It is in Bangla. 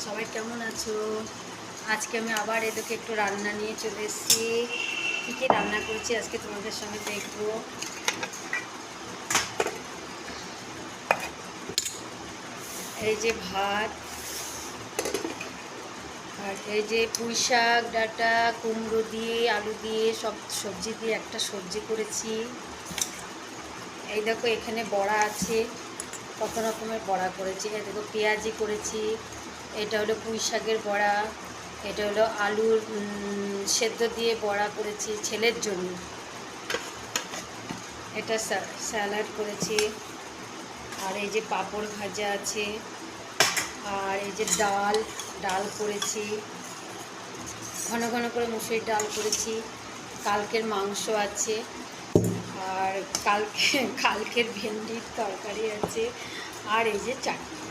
সবাই কেমন আছো? আজকে আমি আবার এদেরকে একটু রান্না নিয়ে চলে এসেছি। কী কী রান্না করেছি আজকে তোমাদের সঙ্গে দেখবো। এই যে ভাত, আর এই যে পুঁই শাক ডাঁটা কুমড়ো দিয়ে আলু দিয়ে সব সবজি দিয়ে একটা সবজি করেছি। এই দেখো এখানে বড়া আছে, কত রকমের বড়া করেছি। এই দেখো পেঁয়াজি করেছি, এটা হলো পুঁই শাকের বড়া, এটা হলো আলুর সেদ্ধ দিয়ে বড়া করেছি ছেলের জন্য, এটা স্যালাড করেছি, আর এই যে পাঁপড় ভাজা আছে, আর এই যে ডাল ডাল করেছি, ঘন ঘন করে মুসুরির ডাল করেছি, কালকের মাংস আছে, আর কালকের ভেন্ডির তরকারি আছে, আর এই যে চাটনি।